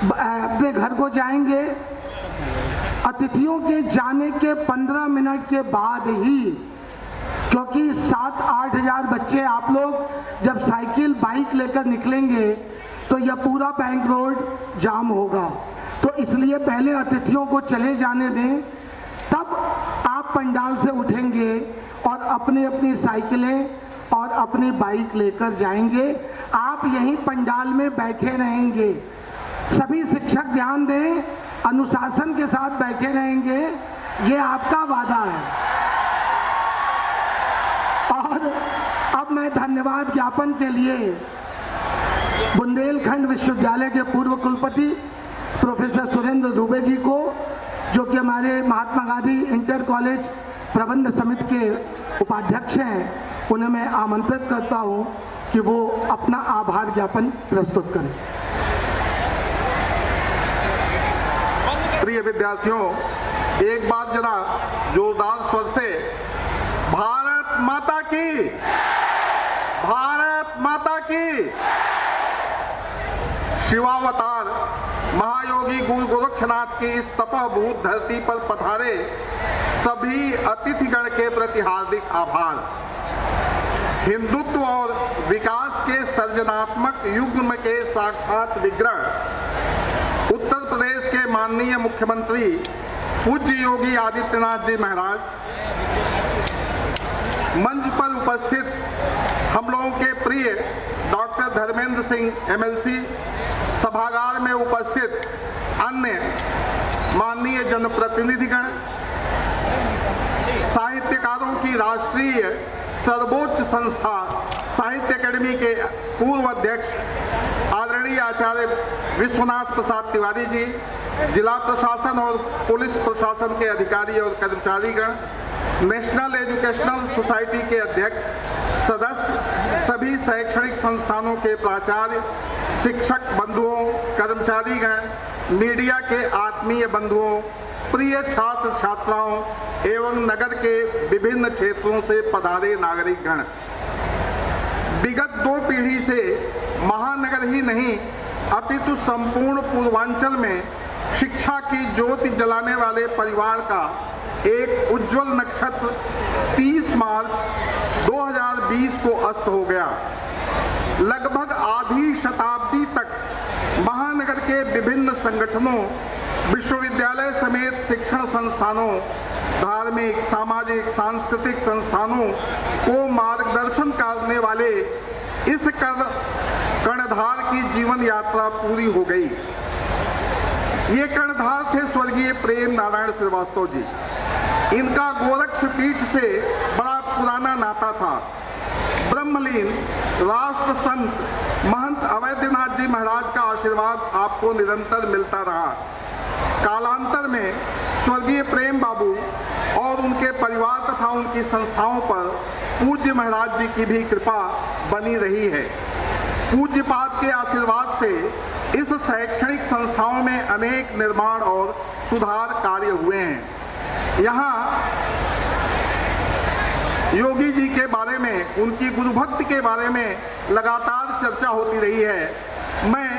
अपने घर को जाएंगे। अतिथियों के जाने के 15 मिनट के बाद ही, क्योंकि 7-8 हज़ार बच्चे आप लोग जब साइकिल बाइक लेकर निकलेंगे तो यह पूरा बैंक रोड जाम होगा। तो इसलिए पहले अतिथियों को चले जाने दें, तब आप पंडाल से उठेंगे और अपनी अपनी साइकिलें और अपनी बाइक लेकर जाएंगे। आप यहीं पंडाल में बैठे रहेंगे। सभी शिक्षक ध्यान दें, अनुशासन के साथ बैठे रहेंगे, ये आपका वादा है। और अब मैं धन्यवाद ज्ञापन के लिए बुंदेलखंड विश्वविद्यालय के पूर्व कुलपति प्रोफेसर सुरेंद्र दुबे जी को, जो कि हमारे महात्मा गांधी इंटर कॉलेज प्रबंध समिति के उपाध्यक्ष हैं, उन्हें मैं आमंत्रित करता हूं कि वो अपना आभार ज्ञापन प्रस्तुत करें। प्रिय विद्यार्थियों, एक बार जरा जोरदार स्वर से भारत माता की, भारत माता की। शिवावतार महायोगी गुरु गोरक्षनाथ की इस तपभूत धरती पर पधारे सभी अतिथिगण के प्रति हार्दिक आभार। हिंदुत्व और विकास के सर्जनात्मक युग्म के साक्षात विग्रह उत्तर प्रदेश के माननीय मुख्यमंत्री पूज्य योगी आदित्यनाथ जी महाराज, मंच पर उपस्थित हम लोगों के प्रिय डॉक्टर धर्मेंद्र सिंह एमएलसी, सभागार में उपस्थित अन्य माननीय जनप्रतिनिधिगण, साहित्यकारों की राष्ट्रीय सर्वोच्च संस्था साहित्य अकादमी के पूर्व अध्यक्ष आदरणीय आचार्य विश्वनाथ प्रसाद तिवारी जी, जिला प्रशासन और पुलिस प्रशासन के अधिकारी और कर्मचारीगण, नेशनल एजुकेशनल सोसाइटी के अध्यक्ष, सदस्य, सभी शैक्षणिक संस्थानों के प्राचार्य, शिक्षक बंधुओं, कर्मचारीगण, मीडिया के आत्मीय बंधुओं, प्रिय छात्र छात्राओं एवं नगर के विभिन्न क्षेत्रों से पधारे नागरिकगण, विगत 2 पीढ़ी से महानगर ही नहीं अपितु संपूर्ण पूर्वांचल में शिक्षा की ज्योति जलाने वाले परिवार का एक उज्जवल नक्षत्र 30 मार्च 2020 को अस्त हो गया। लगभग आधी शताब्दी तक महानगर के विभिन्न संगठनों विश्वविद्यालय समेत शिक्षण संस्थानों, धार्मिक, सामाजिक, सांस्कृतिक संस्थानों को मार्गदर्शन करने वाले इस कर्णधार की जीवन यात्रा पूरी हो गई। ये कर्णधार थे स्वर्गीय प्रेम नारायण श्रीवास्तव जी। इनका गोरक्षपीठ से बड़ा पुराना नाता था। ब्रह्मलीन राष्ट्र संत महंत अवैधनाथ जी महाराज का आशीर्वाद आपको निरंतर मिलता रहा। कालांतर में स्वर्गीय प्रेम बाबू और उनके परिवार तथा उनकी संस्थाओं पर पूज्य महाराज जी की भी कृपा बनी रही है। पूज्यपाद के आशीर्वाद से इस शैक्षणिक संस्थाओं में अनेक निर्माण और सुधार कार्य हुए हैं। यहाँ योगी जी के बारे में, उनकी गुरु भक्ति के बारे में लगातार चर्चा होती रही है। मैं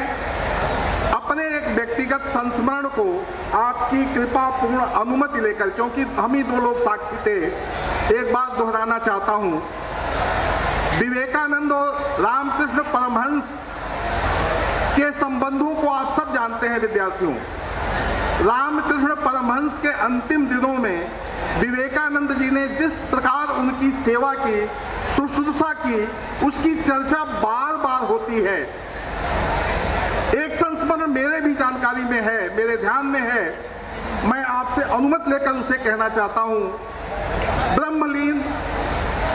अपने एक व्यक्तिगत संस्मरण को आपकी कृपा पूर्ण अनुमति लेकर, क्योंकि हम ही दो लोग साक्षी थे, एक बात दोहराना चाहता हूँ। विवेकानंद और रामकृष्ण परमहंस के संबंधों को आप सब जानते हैं विद्यार्थियों। रामकृष्ण परमहंस के अंतिम दिनों में विवेकानंद जी ने जिस प्रकार उनकी सेवा की, शुश्रूषा की, उसकी चर्चा बार बार होती है। एक संस्मरण मेरे भी जानकारी में है, मेरे ध्यान में है, मैं आपसे अनुमति लेकर उसे कहना चाहता हूँ। ब्रह्मलीन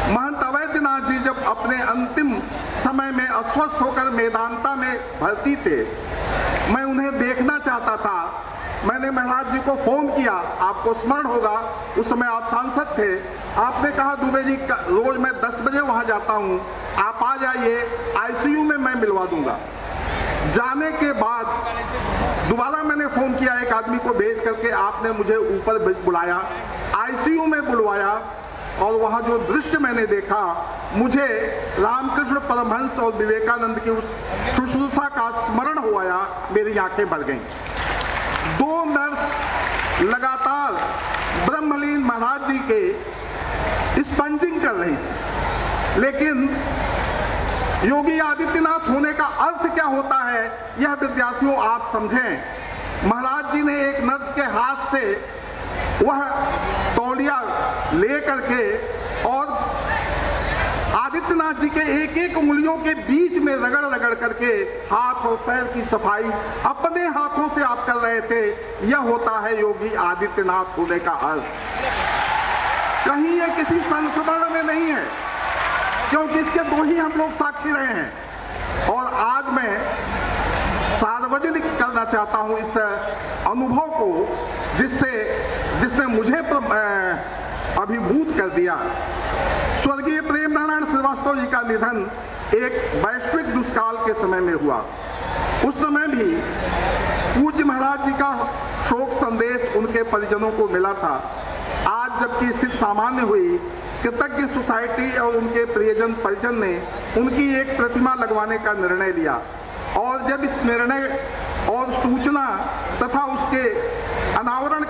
महंत अवैधनाथ जी जब अपने अंतिम समय में अस्वस्थ होकर मेदांता में भर्ती थे, मैं उन्हें देखना चाहता था। मैंने महाराज जी को फोन किया, आपको स्मरण होगा, उस समय आप सांसद थे। आपने कहा दुबे जी रोज मैं 10 बजे वहां जाता हूं, आप आ जाइए, आईसीयू में मैं मिलवा दूंगा। जाने के बाद दोबारा मैंने फोन किया, एक आदमी को भेज करके आपने मुझे ऊपर बुलाया, आईसीयू में बुलवाया, और वहां जो दृश्य मैंने देखा, मुझे रामकृष्ण परमहंस और विवेकानंद की उस शुश्रूषा का स्मरण हो आया, मेरी आंखें भर गईं। 2 नर्स लगातार ब्रह्मलीन महाराज जी के स्पंजिंग कर रही थी, लेकिन योगी आदित्यनाथ होने का अर्थ क्या होता है, यह विद्यार्थियों आप समझें। महाराज जी ने एक नर्स के हाथ से वह तौलिया ले करके और आदित्यनाथ जी के एक एक उंगलियों के बीच में रगड़ रगड़ करके हाथ और पैर की सफाई अपने हाथों से आप कर रहे थे। यह होता है योगी आदित्यनाथ होने का अर्थ। कहीं ये किसी संस्मरण में नहीं है, क्योंकि इसके 2 ही हम लोग साक्षी रहे हैं। और आज मैं सार्वजनिक करना चाहता हूं इस अनुभव को, जिसने मुझे अभिभूत कर दिया। स्वर्गीय प्रेम नारायण श्रीवास्तव जी का निधन एक वैश्विक दुष्काल के समय में हुआ। उस समय भी पूज्य महाराज जी का शोक संदेश उनके परिजनों को मिला था। आज जबकि स्थिति सामान्य हुई, कृतज्ञ सोसाइटी और उनके प्रियजन परिजन ने उनकी एक प्रतिमा लगवाने का निर्णय लिया। और जब इस निर्णय और सूचना तथा उसके अनावरण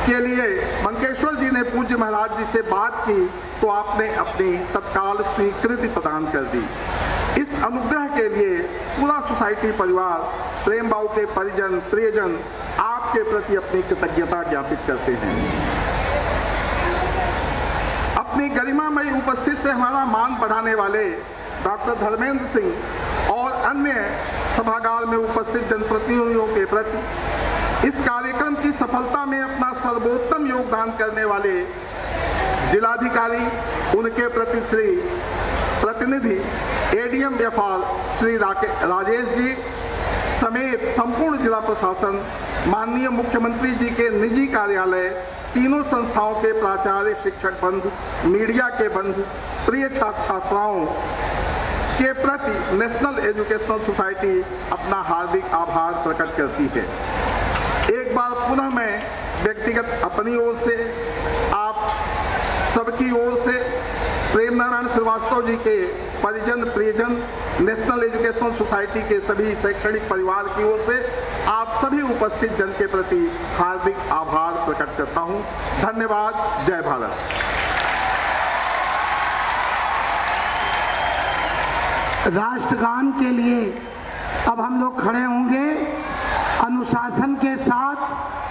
के लिए मंकेश्वर जी ने पूज्य महाराज जी से बात की, तो आपने अपनी तत्काल स्वीकृति प्रदान कर दी। इस अनुग्रह के लिए पूरा सोसाइटी परिवार, प्रेम बाबू के परिजन, प्रियजन आपके प्रति अपनी कृतज्ञता ज्ञापित करते हैं। अपनी गरिमामयी उपस्थिति से हमारा मान बढ़ाने वाले डॉक्टर धर्मेंद्र सिंह और अन्य सभागार में उपस्थित जनप्रतिनिधियों के प्रति इस कार्यक्रम की सफलता में अपना सर्वोत्तम योगदान करने वाले जिलाधिकारी, उनके प्रति श्री प्रतिनिधि एडीएम एफआर श्री राजेश जी समेत संपूर्ण जिला प्रशासन, माननीय मुख्यमंत्री जी के निजी कार्यालय, तीनों संस्थाओं के प्राचार्य, शिक्षक बंधु, मीडिया के बंधु, प्रिय छात्र छात्राओं के प्रति नेशनल एजुकेशनल सोसाइटी अपना हार्दिक आभार प्रकट करती है। एक बार पुनः मैं व्यक्तिगत अपनी ओर से, आप सबकी ओर से, प्रेम नारायण श्रीवास्तव जी के परिजन, प्रियजन, नेशनल एजुकेशनल सोसाइटी के सभी शैक्षणिक परिवार की ओर से आप सभी उपस्थित जन के प्रति हार्दिक आभार प्रकट करता हूं। धन्यवाद। जय भारत। राष्ट्रगान के लिए अब हम लोग खड़े होंगे। अनुशासन के साथ